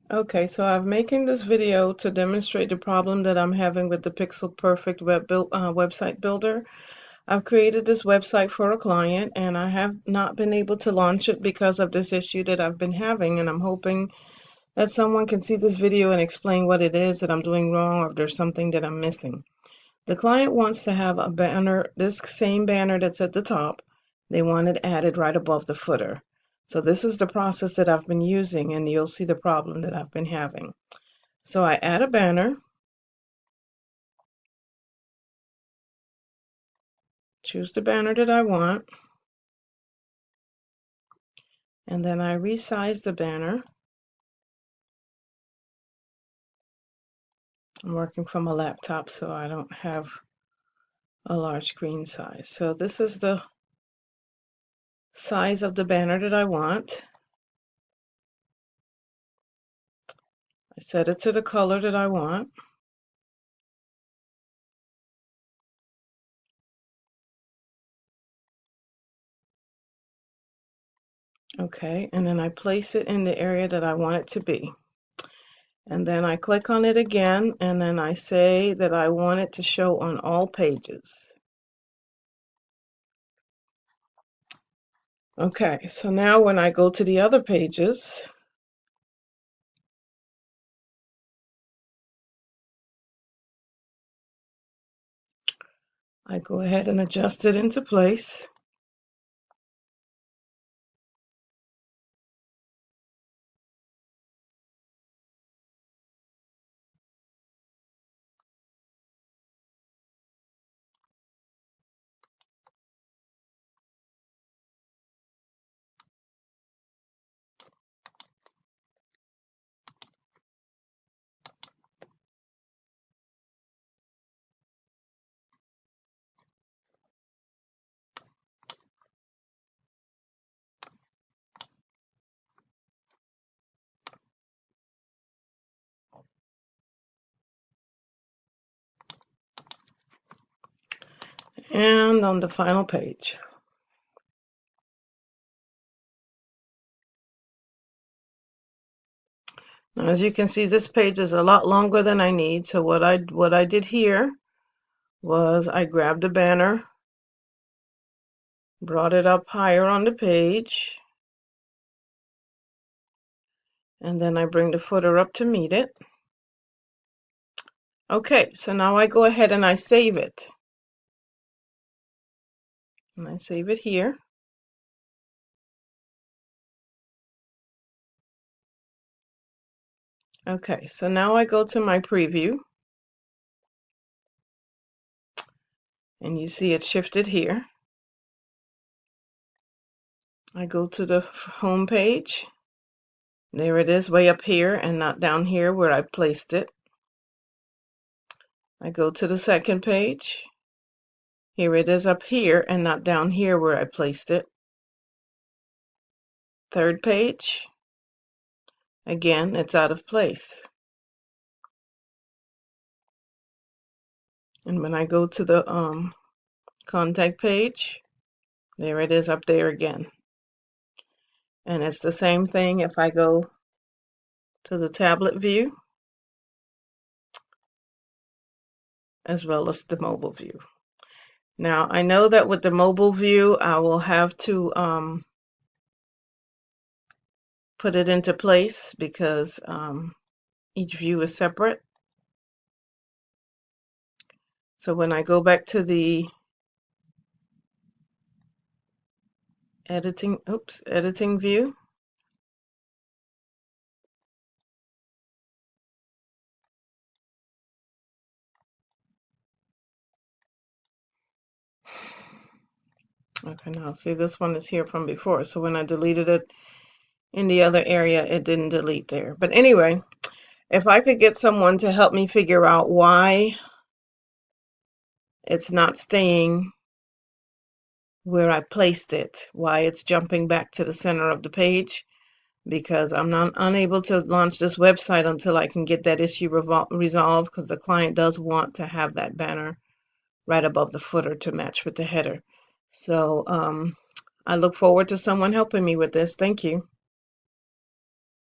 Okay, so I'm making this video to demonstrate the problem that I'm having with the Pixel Perfect website builder. I've created this website for a client and I have not been able to launch it because of this issue that I've been having, and I'm hoping that someone can see this video and explain what it is that I'm doing wrong or if there's something that I'm missing. The client wants to have a banner, this same banner that's at the top, they want it added right above the footer. So this is the process that I've been using, and you'll see the problem that I've been having. So I add a banner, choose the banner that I want, and then I resize the banner. I'm working from a laptop, so I don't have a large screen size. So this is the size of the banner that I want. I set it to the color that I want. Okay, and then I place it in the area that I want it to be. And then I click on it again, and then I say that I want it to show on all pages. Okay, so now when I go to the other pages, I go ahead and adjust it into place. And on the final page. Now, as you can see, this page is a lot longer than I need. So what I did here was I grabbed the banner, brought it up higher on the page, and then I bring the footer up to meet it. Okay, so now I go ahead and I save it. And I save it here. Okay, so now I go to my preview, and you see it shifted here. I go to the home page. There it is, way up here and not down here where I placed it. I go to the second page. Here it is up here and not down here where I placed it. Third page. Again, it's out of place. And when I go to the contact page, there it is up there again. And it's the same thing if I go to the tablet view as well as the mobile view. Now, I know that with the mobile view, I will have to put it into place because each view is separate. So when I go back to the editing view, okay, now see, this one is here from before. So when I deleted it in the other area, it didn't delete there. But anyway, if I could get someone to help me figure out why it's not staying where I placed it, why it's jumping back to the center of the page, because I'm not unable to launch this website until I can get that issue resolved, because the client does want to have that banner right above the footer to match with the header. So I look forward to someone helping me with this. Thank you.